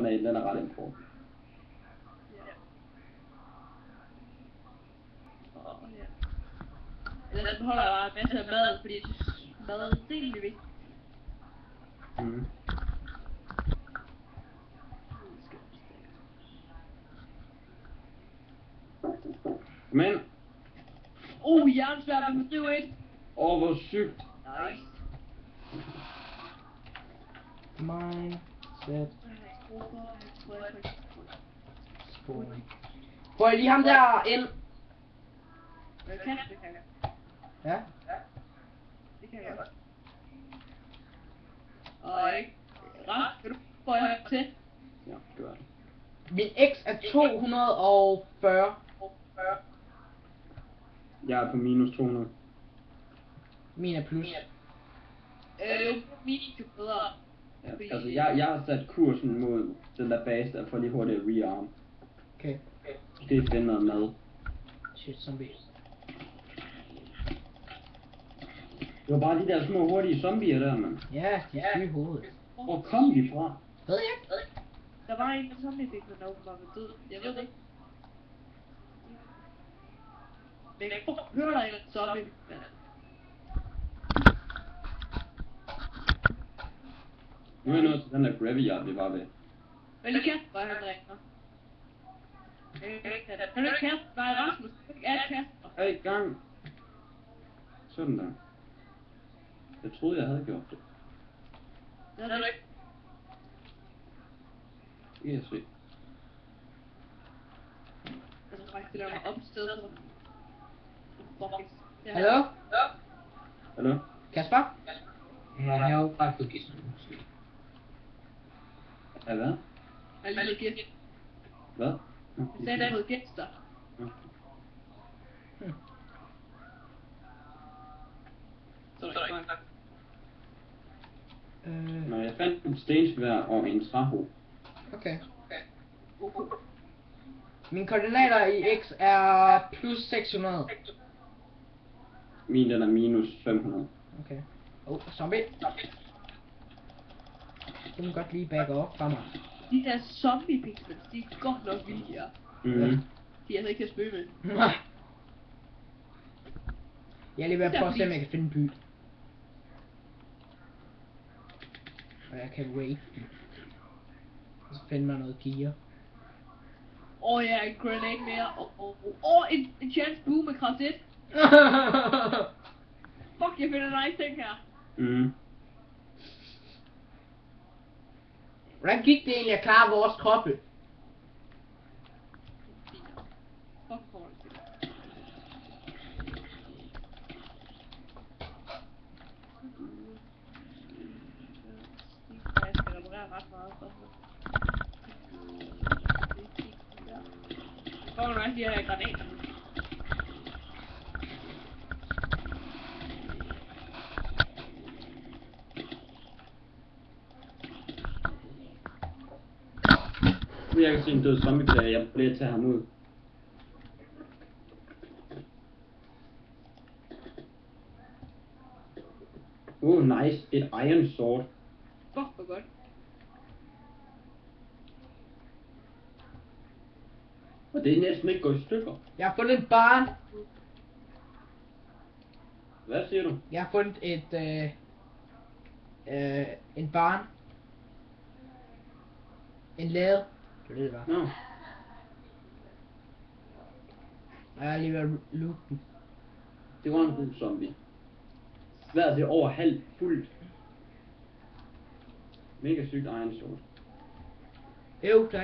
den er ret import. Ja. Ellers holder jeg bare masser af mad, fordi mad er rimelig vigtigt. Mm. Men. Jernsværd med drive 1. Hvor sygt. Nice. Mindset. Får jeg lige ham der ind? Det kan jeg. Ja. Det kan jeg godt. Og ikke. Skal du få jeg til? Ja, gør det. Min X er 240. Jeg er på minus 200. Min er plus. Min er bedre. Ja, altså jeg har sat kursen mod den der base der for lige hurtigt at rearm. Okay. Det er finde noget mad. Shit, zombie. Det var bare de der små hurtige zombier der, mand. Ja, de er syge i hovedet. Hvor kom de fra? Ved jeg ikke. Der var en zombie fik man åbenbart var død. Jeg ved det ikke. Men jeg kan høre der en zombie. Nu er jeg nået til den der graveyard, vi var ved. Men det kan bare han ringer. Han er ikke Kasper, nej Rasmus. Ikke er Kasper. Er i gang. Sådan der. Jeg troede jeg havde gjort det. Det er det ikke. Det kan jeg se. Jeg tror faktisk det der var opstedet. Hallo? Hallo? Kasper? Ja, jeg har jo bare fået gæsten. Ja, hvad? Jeg har lige gæst. Hvad? Jeg sagde, der er noget gæster. Så er der ikke mange. Nå, jeg fandt en stensvær og en træho. Okay. Mine koordinater i X er plus 600. Min den er minus 500. Okay. Zombie. Du må godt lige back op fra mig. De der zombie pixels, de er godt nok vilde her. Mhm. De er altså ikke til at spøge med. Jeg er lige ved at prøve at se, om jeg kan finde en by. Og jeg kan wait. Og så finde mig noget gear. Ja, en grenade mere. En chance boom med kraft 1. Fuck, jeg finder nice ting her. Mhm. Hvordan gik det egentlig at klare vores kroppe? Fuck, for det. Jeg skal reparere ret meget for det. Hvor er de her granater? Jeg kan se en død zombie-player, jeg bliver at tage ham ud. Nice. Et iron sword. Fuck, hvor godt. Og det er næsten ikke gået i stykker. Jeg har fundet et barn. Hvad siger du? Jeg har fundet en barn. En lade. Det ved jeg bare. Nå. Og jeg er lige ved at loot den. Det var en god zombie. Svært det er over halvt fuldt. Mega sygt iron sword. Der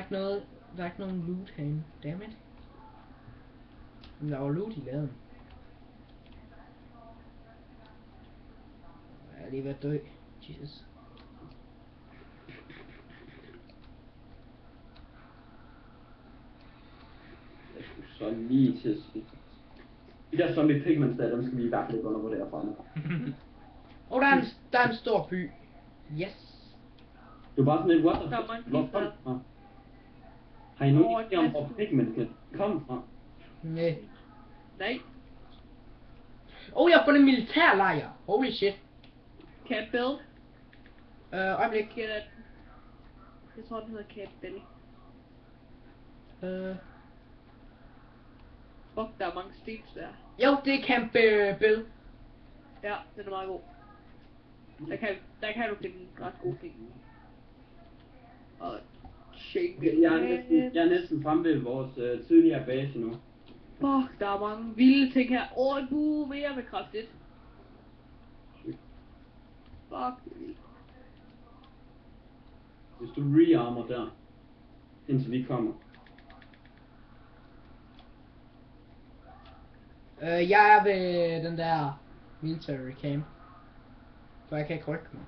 er ikke nogen loot herinde. Dammit. Men der var loot i laden. Jeg er lige ved at dø. Jesus. Jeg skulle så lige til at sige. De der zombie pigments der, dem skal vi i hvert fald ikke undervurdere fra nu. Der er en stor by. Yes. Det var bare sådan lidt, what the Der er fuck? mange Hvor kom det fra? Har I nogen idé om, hvor pigments det kom fra? Nej. Nej. Jeg har fundet en militærlejr. Holy shit. Kan jeg build? Øjeblik. Get it. Jeg tror, den hedder Campbell. Fuck, der er mange stensvær. Jo, det er Campbell. Ja, den er meget god. Der kan du finde ret gode ting. Og shake. Jeg er næsten fremme ved vores tidligere base nu. Fuck, der er mange vilde ting her. En bue mere med kraft 1. Fuck, det er vildt. Hvis du rearmer der, indtil vi kommer. Jeg er ved den der military camp. For jeg kan ikke rykke mig.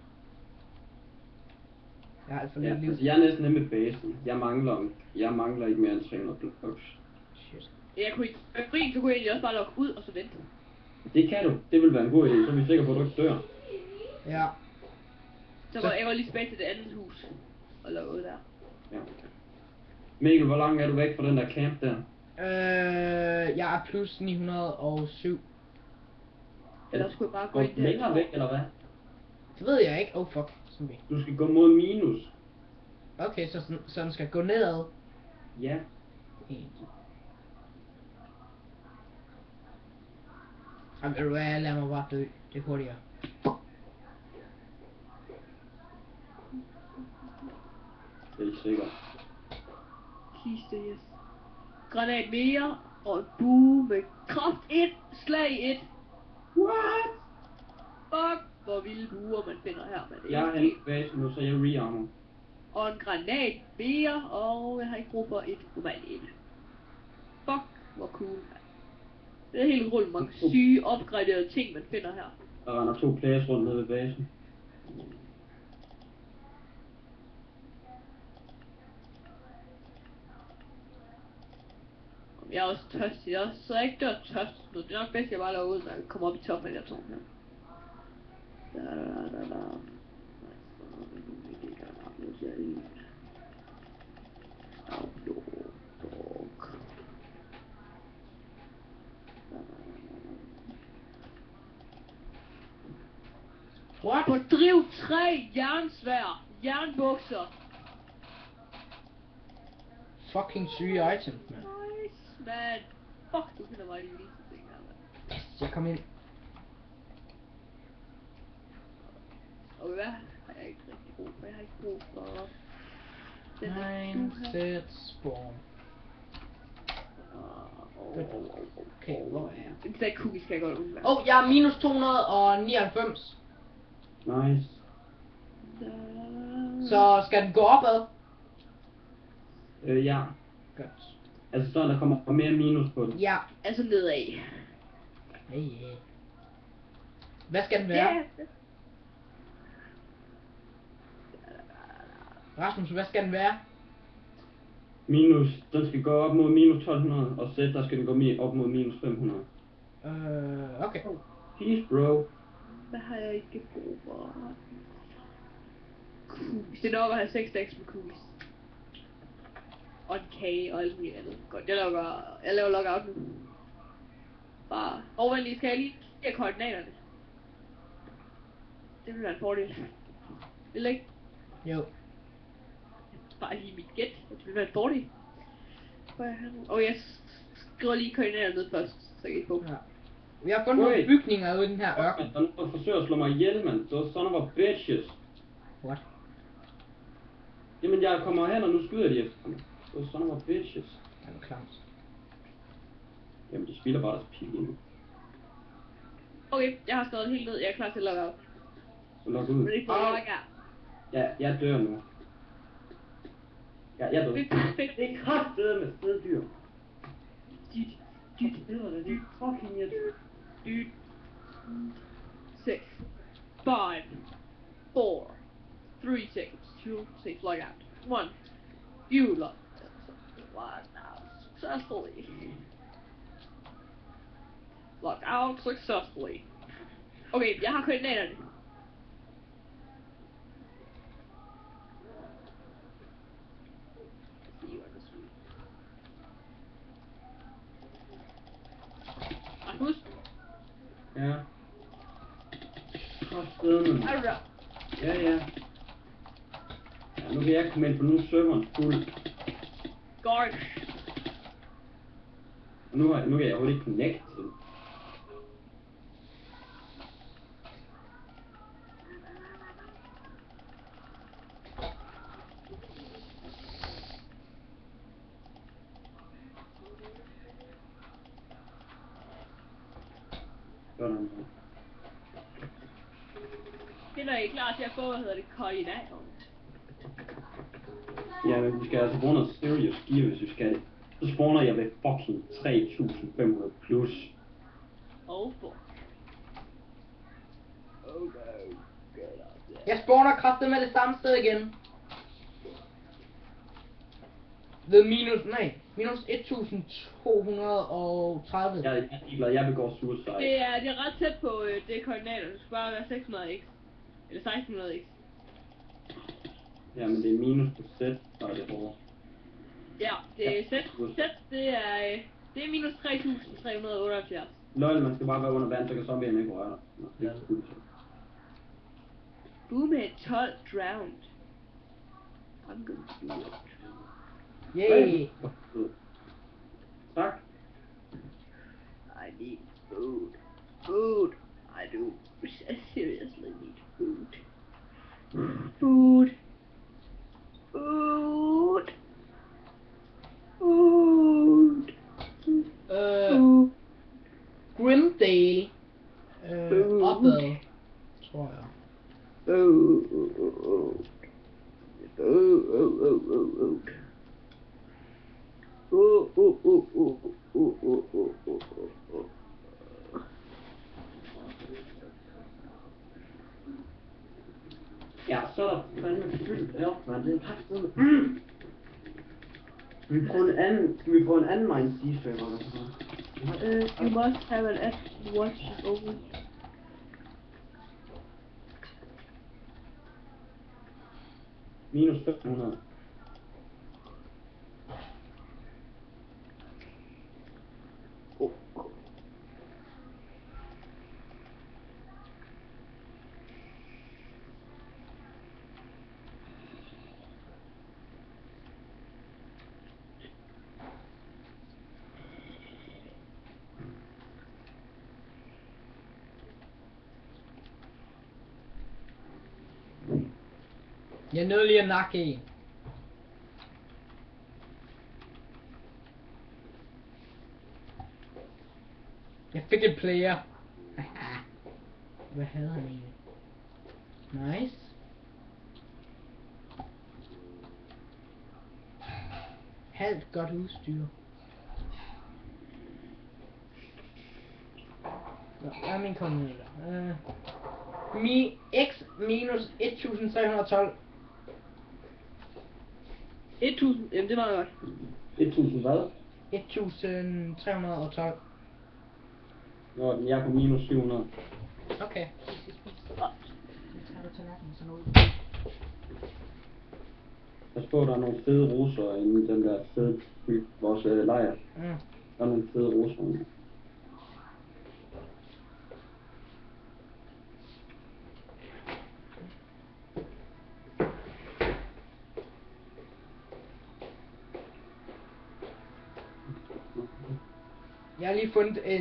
Jeg har alt for Ja, lidt liv. altså jeg er næsten nemme med basen. Jeg mangler ikke mere end 300 blocks. Shit. Jeg kunne ikke, så kunne jeg egentlig også bare lukke ud og så vente. Det kan du. Det vil være en god idé. Så er vi sikre på, at du ikke dør. Ja. Så var jeg var lige tilbage til det andet hus. Og lukke ud der. Ja. Mikkel, hvor langt er du væk fra den der camp der? Jeg er plus 907. Eller skulle jeg bare gå Går ind du der? længere væk, eller hvad? Det ved jeg ikke. Oh fuck. Zombie. Du skal gå mod minus. Okay, så den skal gå nedad. Ja. Jamen, ved du hvad, lad mig bare dø. Det er hurtigere. Det er sikkert. Kiste, yes. Granat mere, og en bue med kraft 1, slag 1. What? Fuck, hvor vilde buer man finder her, men det Jeg er er hen ikke. på basen nu, så jeg rearmer. Og en granat mere, og jeg har ikke brug for et normalt et. Fuck, hvor cool, man. Det er helt utroligt mange syge, opgraderede ting, man finder her. Der render 2 players rundt nede ved basen. Jeg er også tørstig, jeg er så ikke dør tørst nu. Det er nok bedst, jeg bare lader ud, når jeg kommer op i toppen af det her tårn her. What? Fordriv 3 jernsvær, jernbukser. Fucking syge items, man. Nice, man. Fuck, du finder mig lige lige ting her, man. Yes, jeg kom ind. Og hvad har jeg ikke rigtig brug for? Jeg har ikke brug for den her Mindset spawn. Okay, hvor er jeg? Den der cookie skal jeg godt undvære. Jeg er minus 299. Nice. Så skal den gå opad? Ja. Godt. Altså sådan, der kommer mere minus på den. Ja. Altså nedad. Yeah. Hvad skal den være? Ja. Rasmus, hvad skal den være? Minus, den skal gå op mod minus 1200, og sæt, der skal den gå op mod minus 500. Okay. Peace, bro. Hvad har jeg ikke brug for? Cookies. Det er nok at have 6 stacks med cookies. Og en kage og alt muligt andet. Godt, jeg laver lockout nu. Bare overvendt, skal jeg lige have koordinaterne. Det vil være en fordel. Vil ikke? Jo. Bare lige mit gæt. Det vil være en fordel. Og jeg skriver lige koordinaterne ned først, så jeg kan få. Ja. Vi har fundet nogle bygninger ude i den her ørken. Der er nogen, der forsøger at slå mig ihjel, mand. Those son of a bitches. What? Jamen, jeg kommer hen, og nu skyder de efter mig. Those son of a bitches. Er du klamt? Jamen, de spiller bare deres pil nu. Okay, jeg har skrevet helt ned. Jeg er klar til at logge out. Så log ud. Men det er ikke logge out. Ja, jeg dør nu. Ja, jeg dør. Fedt. Det er kraftedeme med steddyr. Det er fucking irriterende. 6, 5, 4, 3 seconds, 2, 6, log out. 1, you log out successfully. Log out successfully. Okay, jeg har koordinaterne. Rasmus, Ja. Kraftedeme. er du der? Ja. Ja, nu kan kan jeg komme ind, for nu er serveren fuld. Godt. Og nu kan jeg overhovedet ikke connect til. Sådan. Finder I klar til at få, hvad hedder det, koordinater? Ja, men vi skal altså bruge noget serious gear, hvis vi skal. Så spawner jeg ved fucking 3500 plus. Oh fuck. Oh no. Get out there. Jeg spawner kraftet med det samme sted igen. Ved minus 1230. Jeg er glad, jeg begår suicide. Det er ret tæt på det koordinater. Du skal bare være 600x. Eller 1600x. Ja, men det er minus på sæt, så er det hårdt. Ja, det er sæt, det er minus 3378. Lol, man skal bare være under vand, så kan zombierne ikke røre dig. Nå, det er fuldt. Boomhead 12 drowned. I'm going to do it. Yay! Tak. I need food. Food. I do. I seriously need food. Food. Food. Food. Grimdale. Opad, tror jeg. Food. Ja, så er der fandme fyldt op, man. Det er kraftigt. Skal vi prøve en anden Mine Sea-server, eller sådan noget? You must have an Apple Watch over. Minus 500. Jeg nåede lige at nakke en. Jeg fik en player. Hvad havde han egentlig? Nice. Halvt godt udstyr. Nå, hvad er min koordinater? X minus 1312. 1000, jamen det var godt. 1000 hvad? 1312. Nå, jeg er på minus 700. Okay. Pas på, der er nogle fede roser inde i den der fede by, vores lejr. Mm. Der er nogle fede roser inde. Jeg har lige fundet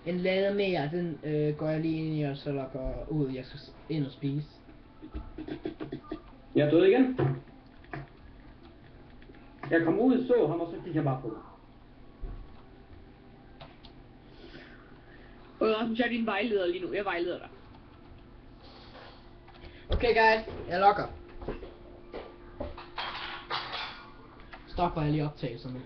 en lade mere, den går jeg lige ind i, og så logger ud, jeg skal ind og spise. Jeg er død igen. Jeg kom ud, så ham, og så gik jeg bare på. Og Rasmus, jeg er din vejleder lige nu. Jeg vejleder dig. Okay guys, jeg logger. Stopper jeg lige optagelserne.